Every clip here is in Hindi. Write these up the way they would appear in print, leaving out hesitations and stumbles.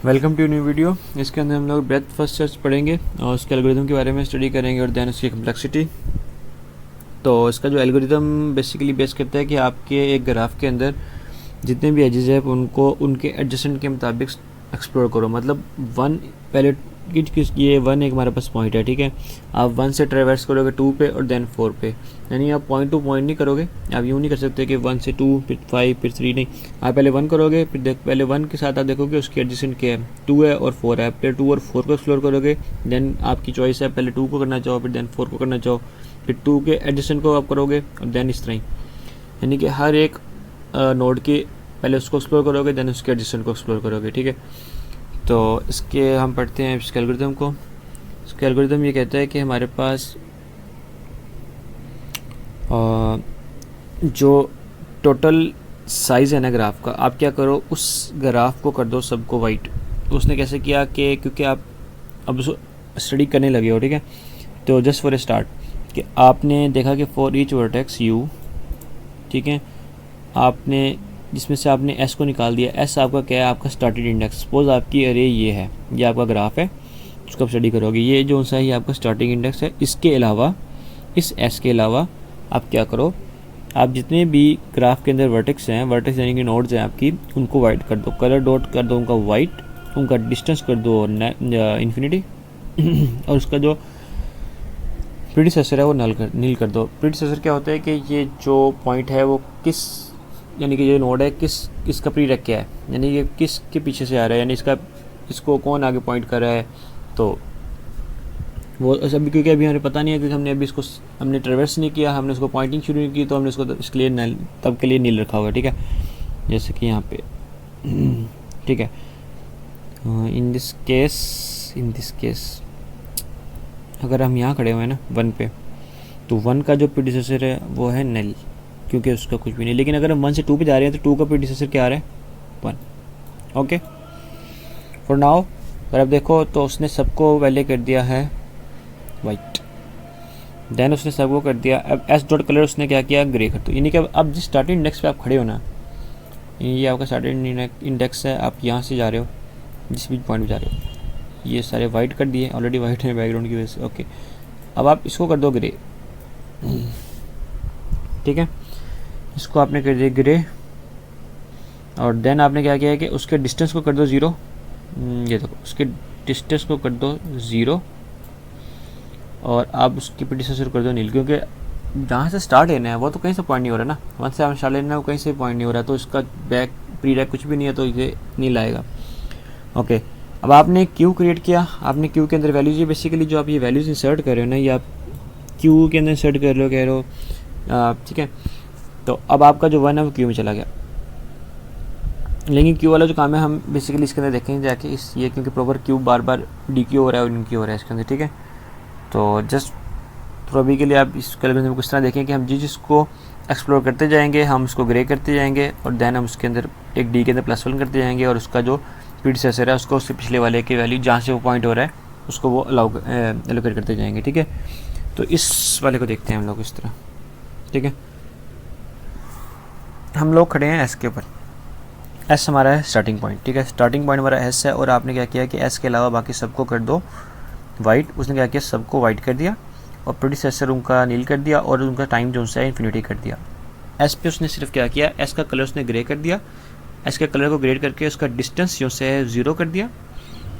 Welcome to new video. इसके अंदर हम लोग ब्रेथ फर्स्ट सर्च पढ़ेंगे और उसके एल्गोरिथम के बारे में स्टडी करेंगे और देन उसकी कम्प्लेक्सिटी। तो इसका जो एल्गोरिथम बेसिकली बेस करता है कि आपके एक ग्राफ के अंदर जितने भी एजेस है उनको उनके एडजस्टेंट के मुताबिक एक्सप्लोर करो। मतलब वन पहले ये वन एक हमारे पास पॉइंट है, ठीक है। आप वन से ट्रेवर्स करोगे टू पे और देन फोर पे, यानी आप पॉइंट टू पॉइंट नहीं करोगे। आप यूँ नहीं कर सकते कि वन से टू फिर फाइव फिर थ्री, नहीं। आप पहले वन करोगे, फिर पहले वन के साथ आप देखोगे उसकी एडजस्टेंट क्या है, टू है और फोर है। पहले टू और फोर को एक्सप्लोर करोगे, देन आपकी चॉइस है पहले टू को करना चाहो फिर देन फोर को करना चाहो, फिर टू के एडजस्टेंट को आप करोगे और देन इस तरह ही, यानी कि हर एक नोड के पहले उसको एक्सप्लोर करोगे देन उसके एडजस्टेंट को एक्सप्लोर करोगे, ठीक है। तो इसके हम पढ़ते हैं इसके एल्गोरिथम को। इसका एल्गोरिथम ये कहता है कि हमारे पास जो टोटल साइज़ है ना ग्राफ का, आप क्या करो उस ग्राफ को कर दो सबको वाइट। उसने कैसे किया कि क्योंकि आप अब उसको स्टडी करने लगे हो, ठीक है। तो जस्ट फॉर ए स्टार्ट कि आपने देखा कि फॉर ईच वर्टेक्स यू, ठीक है, आपने जिसमें से आपने एस को निकाल दिया। एस आपका क्या है, आपका स्टार्टेड इंडेक्स। सपोज आपकी अरे ये है, ये आपका ग्राफ है, उसको आप स्टडी करोगे। ये जो सा ही आपका स्टार्टिंग इंडेक्स है। इसके अलावा इस एस के अलावा आप क्या करो, आप जितने भी ग्राफ के अंदर वर्टेक्स हैं, वर्टेक्स यानी कि नोड्स हैं आपकी, उनको वाइट कर दो, कलर डॉट कर दो उनका वाइट, उनका डिस्टेंस कर दो इन्फिनिटी और उसका जो प्रीडिसेसर है वो नील कर दो। प्रीडिसेसर क्या होता है कि ये जो पॉइंट है वो किस, यानी कि ये नोड है इसका प्रीरेक क्या है, यानी ये किसके पीछे से आ रहा है, यानी इसको कौन आगे पॉइंट कर रहा है। तो वो अभी क्योंकि अभी हमें पता नहीं है, क्योंकि हमने ट्रेवर्स नहीं किया, हमने उसको पॉइंटिंग शुरू नहीं की, तो हमने उसको इसके लिए तब के लिए नील रखा हुआ है, ठीक है। जैसे कि यहाँ पे ठीक है, इन दिस केस अगर हम यहाँ खड़े हुए हैं ना वन पे, तो वन का जो प्रीडिसेसर है वो है नल, क्योंकि उसका कुछ भी नहीं। लेकिन अगर हम वन से टू पे जा रहे हैं तो टू का प्रीडिसेसर क्या आ रहा है, वन। ओके, फॉर नाउ अगर आप देखो तो उसने सबको वैल्यू कर दिया है वाइट, देन उसने सबको कर दिया। अब एस डॉट कलर उसने क्या किया, ग्रे कर दो। यानी कि अब जिस स्टार्टिंग इंडेक्स पे आप खड़े हो ना, ये आपका स्टार्टिंग इंडेक्स है, आप यहाँ से जा रहे हो जिस भी पॉइंट पे जा रहे हो, ये सारे वाइट कर दिए, ऑलरेडी वाइट है बैकग्राउंड की वजह से। ओके, अब आप इसको कर दो ग्रे, ठीक है। इसको आपने कर दिया ग्रे और देन आपने क्या किया है कि उसके डिस्टेंस को कर दो ज़ीरो। ये देखो उसके डिस्टेंस को कर दो ज़ीरो और आप उसकी प्रीडिसेसर कर दो नील, क्योंकि जहाँ से स्टार्ट लेना है वो तो कहीं से पॉइंट नहीं हो रहा ना, वन से आप स्टार्ट लेना है वो कहीं से पॉइंट नहीं हो रहा, तो इसका बैक प्रीरेक कुछ भी नहीं है, तो ये नील आएगा। ओके, अब आपने क्यू क्रिएट किया, आपने क्यू के अंदर वैल्यूज, ये बेसिकली जो आप ये वैल्यूज इंसर्ट कर रहे हो ना, ये आप क्यू के अंदर इंसर्ट कर रहे हो, कह रहे हो, ठीक है। तो अब आपका जो वन है वो क्यू में चला गया, लेकिन क्यू वाला जो काम है हम बेसिकली इसके अंदर देखेंगे जाके इस ये, क्योंकि प्रॉपर क्यू बार बार डी क्यू हो रहा है और इन क्यू हो रहा है इसके अंदर, ठीक है। तो जस्ट तो अभी के लिए आप इस एल्गोरिथम को इस तरह देखें कि हम जिसको एक्सप्लोर करते जाएंगे, हम उसको ग्रे करते जाएंगे और देन हम उसके अंदर एक डी के अंदर +1 करते जाएंगे और उसका जो प्रीडिसेसर है उसको उससे पिछले वाले की वैल्यू जहाँ से वो पॉइंट हो रहा है उसको वो एलोकेट करते जाएंगे, ठीक है। तो इस वाले को देखते हैं हम लोग इस तरह, ठीक है। हम लोग खड़े हैं एस के ऊपर, एस हमारा है स्टार्टिंग पॉइंट, ठीक है। स्टार्टिंग पॉइंट हमारा एस है और आपने क्या किया कि एस के अलावा बाकी सबको कर दो वाइट। उसने क्या किया, सबको वाइट कर दिया और प्रीडिसेसर उनका नील कर दिया और उनका टाइम जो है इन्फिनिटी कर दिया। एस पे उसने सिर्फ क्या किया, एस का कलर उसने ग्रे कर दिया, एस के कलर को ग्रेड करके उसका डिस्टेंस जो है 0 कर दिया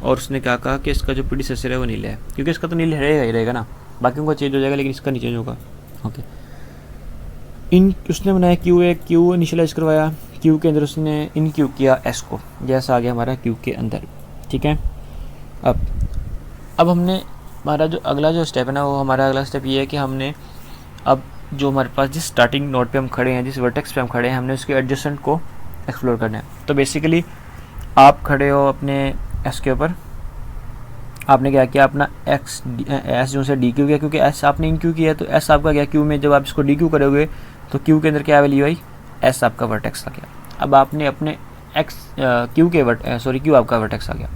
और उसने क्या कहा कि इसका जो प्रीडिसेसर है वो नील है, क्योंकि इसका तो नील रहेगा ही रहेगा ना, बाकी उनका चेंज हो जाएगा लेकिन इसका नहीं चेंज होगा। ओके, इन उसने बनाया क्यू इनिशियलाइज करवाया, क्यू के अंदर उसने इन क्यू किया एस को, जैसा आ गया हमारा क्यू के अंदर, ठीक है। अब हमने हमारा जो अगला जो स्टेप है ना, वो हमारा अगला स्टेप ये है कि हमने अब जो हमारे पास जिस स्टार्टिंग नोड पे हम खड़े हैं, जिस वर्टेक्स पे हम खड़े हैं, हमने उसके एडजस्टेंट को एक्सप्लोर करना है। तो बेसिकली आप खड़े हो अपने एस के ऊपर, आपने क्या किया, अपना एस जो से डी क्यू किया, क्योंकि एस आपने इन क्यू किया तो एस आपका गया क्यू में। जब आप इसको डी क्यू करोगे तो क्यू के अंदर क्या वैल्यू आई, एस आपका वर्टेक्स आ गया। अब आपने अपने क्यू आपका वर्टेक्स आ गया,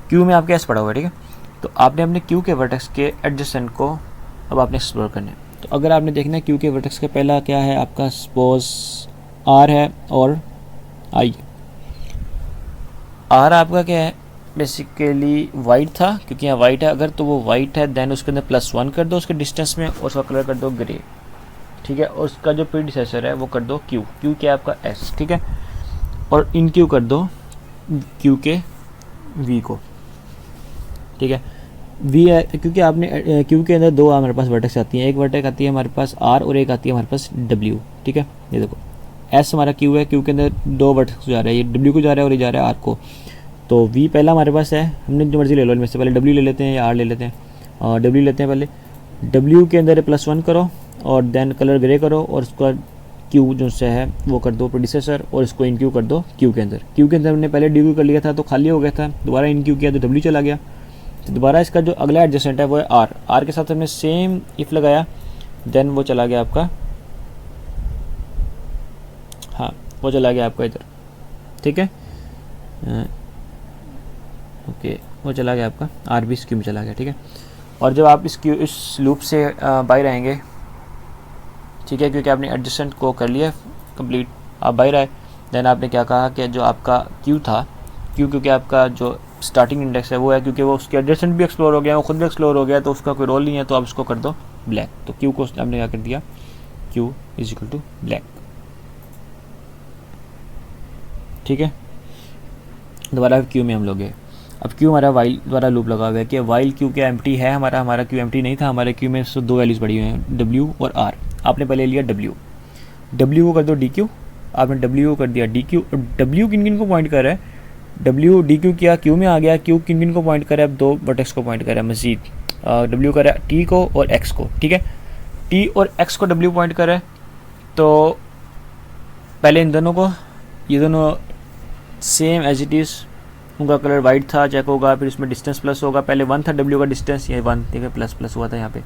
क्यू में आपका एस पड़ा हुआ है, ठीक है। तो आपने अपने क्यू के वर्टेक्स के एडजस्टेंट को अब आपने एक्सप्लोर करना है। तो अगर आपने देखना है क्यू के वर्टेक्स का पहला क्या है आपका, सपोज आर है और आई, आर आपका क्या है, बेसिकली वाइट था, क्योंकि यहाँ वाइट है, अगर तो वो वाइट है देन उसके अंदर +1 कर दो उसके डिस्टेंस में और उसका कलर कर दो ग्रे, ठीक है। और उसका जो प्रीडिसेसर है वो कर दो क्यू, क्यू क्या है आपका एस, ठीक है। और इन क्यू कर दो क्यू के वी को, ठीक है। वी है क्योंकि आपने क्यू के अंदर दो हमारे पास वर्टेक्स आती हैं, एक वर्टेक्स आती है हमारे पास आर और एक आती है हमारे पास डब्ल्यू, ठीक है। ये देखो एस हमारा क्यू है, क्यू के अंदर दो वर्टेक्स जा रहा है, ये डब्ल्यू को जा रहा है और ये जा रहा है आर को। तो वी पहला हमारे पास है, हमने जो मर्जी ले लो इनमें से, पहले डब्ल्यू ले लेते हैं या आर ले लेते हैं, और डब्ल्यू लेते हैं पहले। डब्ल्यू के अंदर +1 करो और देन कलर ग्रे करो और उसका क्यू जो से है वो कर दो प्रोड्यूसर और इसको इन क्यू कर दो क्यू के अंदर। क्यू के अंदर हमने पहले डी क्यू कर लिया था तो खाली हो गया था, दोबारा इन क्यू किया तो डब्ल्यू चला गया। तो दोबारा इसका जो अगला एडजस्टेंट है वो है आर, आर के साथ हमने सेम इफ लगाया देन वो चला गया आपका, हाँ वो चला गया आपका इधर, ठीक है। ओके वो चला गया आपका आर भी इस क्यू में चला गया, ठीक है। और जब आप इस लूप से बाहर आएंगे, ठीक है, क्योंकि आपने एडजस्टेंट को कर लिया कंप्लीट, आप बाहर आए देन आपने क्या कहा कि जो आपका क्यू था, क्यू क्योंकि आपका जो स्टार्टिंग इंडेक्स है वो है, क्योंकि वो उसके एडजस्टेंट भी एक्सप्लोर हो गया, वो खुद भी एक्सप्लोर हो गया, तो उसका कोई रोल नहीं है, तो आप उसको कर दो ब्लैक। तो क्यू को आपने क्या कर दिया, Q is equal to black, ठीक है। दोबारा क्यू में हम लोग गए, अब क्यू हमारा वाइल द्वारा लूप लगा हुआ है कि वाइल क्यू क्या एम्प्टी है, हमारा क्यू एम्प्टी नहीं था, हमारे क्यू में सिर्फ दो वैल्यूज़ पड़ी हुई हैं डब्ल्यू और आर। आपने पहले लिया डब्ल्यू, डब्ल्यू को कर दो डी क्यू, आपने डब्ल्यू को कर दिया डी क्यू, और डब्ल्यू किन किन को पॉइंट कर रहा है, डब्ल्यू डी क्यू किया क्यू में आ गया, क्यू किन किन को पॉइंट कर रहा है, अब दो वर्टेक्स को पॉइंट कर रहा है मजीद, डब्ल्यू कर रहा है टी को और एक्स को, ठीक है। टी और एक्स को डब्ल्यू पॉइंट कर रहा है, तो पहले इन दोनों को, ये दोनों सेम एज इट इज़, उनका कलर वाइट था चेक होगा, फिर इसमें डिस्टेंस प्लस होगा, पहले 1 था डब्ल्यू का डिस्टेंस, ये 1 ठीक है, प्लस हुआ था यहाँ पे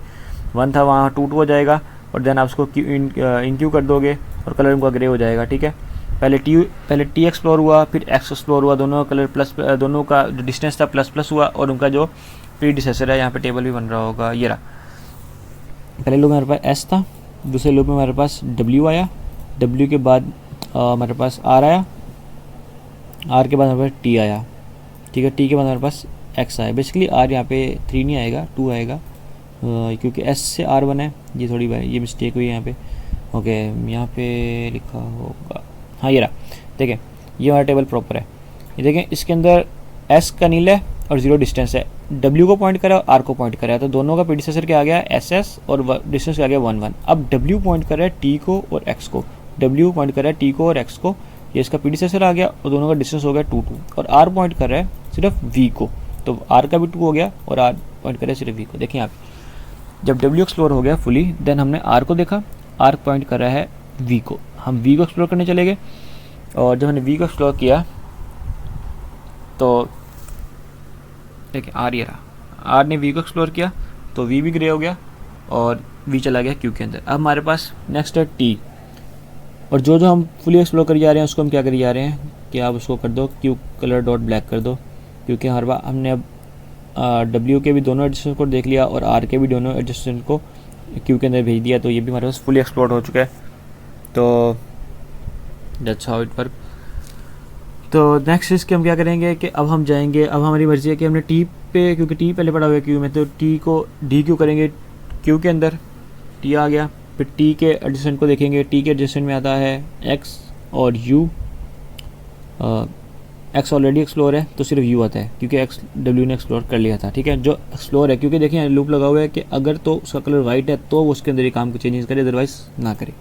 1 था, वहाँ 2 हो जाएगा और देन आप उसको इन क्यू कर दोगे और कलर उनका ग्रे हो जाएगा, ठीक है। पहले टी एक्सप्लोर हुआ फिर एक्स एक्सप्लोर हुआ, दोनों का कलर प्लस, दोनों का जो डिस्टेंस था प्लस हुआ और उनका जो प्रीडिसेसर है, यहाँ पे टेबल भी बन रहा होगा, ये रहा। पहले लूप में हमारे पास एस था, दूसरे लूप में हमारे पास डब्ल्यू आया, डब्ल्यू के बाद हमारे पास आर आया, आर के बाद हमारे पास टी आया, ठीक है। टी के बाद हमारे पास एक्स आया, बेसिकली आर यहाँ पे 3 नहीं आएगा 2 आएगा, क्योंकि एस से आर बना है, ये थोड़ी ये मिस्टेक हुई है यहाँ पे, ओके यहाँ पे लिखा होगा, हाँ ये रहा, देखें ये हमारा टेबल प्रॉपर है, ये देखें इसके अंदर एस का नील है और 0 डिस्टेंस है, डब्ल्यू को पॉइंट करा और आर को पॉइंट करा है, तो दोनों का प्रीडिसेसर क्या आ गया एस एस और डिस्टेंस क्या आ गया 1 1। अब डब्ल्यू पॉइंट कर रहा है टी को और एक्स को, डब्ल्यू पॉइंट कर रहा है टी को और एक्स को, ये इसका प्रीडिसेसर आ गया और दोनों का डिस्टेंस हो गया 2 2, और आर पॉइंट कर रहा है सिर्फ वी को, तो आर का भी 2 हो गया और आर पॉइंट कर रहा है सिर्फ वी को। देखिए आप जब डब्ल्यू एक्सप्लोर हो गया फुली देन हमने आर को देखा, आर पॉइंट कर रहा है वी को, हम वी को एक्सप्लोर करने चले गए, और जब हमने वी को एक्सप्लोर किया तो देखिए आर ये रहा, आर ने वी को एक्सप्लोर किया तो वी भी ग्रे हो गया और वी चला गया क्यू के अंदर। अब हमारे पास नेक्स्ट है टी, और जो हम फुली एक्सप्लोर कर जा रहे हैं उसको हम क्या कर जा रहे हैं कि आप उसको कर दो क्यू कलर डॉट ब्लैक कर दो, क्योंकि हर बार हमने अब डब्ल्यू के भी दोनों एडजस्टेंट को देख लिया और आर के भी दोनों एडजस्टेंट को क्यू के अंदर भेज दिया, तो ये भी हमारे पास फुली एक्सप्लोर हो चुका है। तो दैट्स हाउ इट वर्क। तो नेक्स्ट इसके हम क्या करेंगे कि अब हम जाएंगे, अब हमारी मर्जी है कि हमने टी पे, क्योंकि टी पहले पड़ा हुआ है क्यू में, तो टी को डी क्यू करेंगे क्यू के अंदर, टी आ गया, फिर टी के एडजस्टेंट को देखेंगे, टी के एडजस्टेंट में आता है एक्स और यू, एक्स ऑलरेडी एक्सप्लोर है तो सिर्फ यू आता है क्योंकि एक्स डब्ल्यू ने एक्सप्लोर कर लिया था, ठीक है। जो एक्सप्लोर है क्योंकि देखिए लूप लगा हुआ है कि अगर तो उसका कलर वाइट है तो वो उसके अंदर ही काम को चेंजेस करे, अदरवाइज ना करे।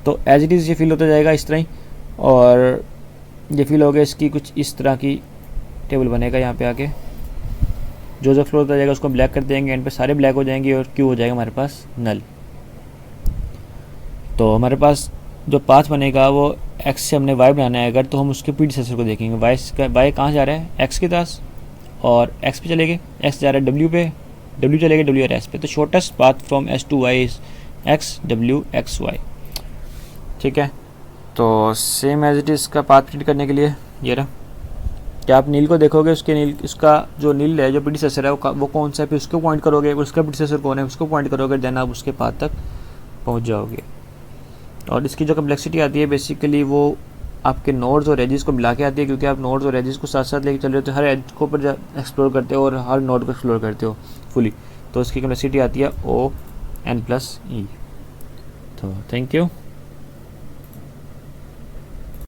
तो एज इट इज़ ये फील होता जाएगा इस तरह ही, और ये फील हो गया इसकी कुछ इस तरह की टेबल बनेगा यहाँ पे आके, जो एक्सप्लोर होता जाएगा उसको ब्लैक कर देंगे, एंड पे सारे ब्लैक हो जाएंगे और क्यू हो जाएगा हमारे पास नल। तो हमारे पास जो पाथ बनेगा वो एक्स से हमने वाई बनाना है, अगर तो हम उसके प्रीडिसेसर को देखेंगे, वाई कहाँ जा रहा है एक्स के पास, और एक्स पे चले गए, एक्स जा रहा है डब्ल्यू पे, डब्ल्यू चले गए डब्ल्यू और एस पे, तो shortest path from S to Y is X W X Y, ठीक है। तो सेम एज इट इज़ का पाथ प्रिंट करने के लिए ये रहा, क्या आप नील को देखोगे, उसके नील, उसका जो नील है जो प्रीडिसेसर है वो कौन सा है, फिर उसको पॉइंट करोगे, उसका प्रीडिसेसर कौन है उसको पॉइंट करोगे, देन आप उसके पाथ तक पहुँच जाओगे। और इसकी जो कम्प्लेक्सिटी आती है बेसिकली वो आपके नोड्स और एजेस को मिला के आती है, क्योंकि आप नोड्स और एजेस को साथ साथ लेके चल रहे हो, तो हर एज को ऊपर एक्सप्लोर करते हो और हर नोड को एक्सप्लोर करते हो फुली। तो उसकी कैपेसिटी आती है O n+e। तो थैंक यू।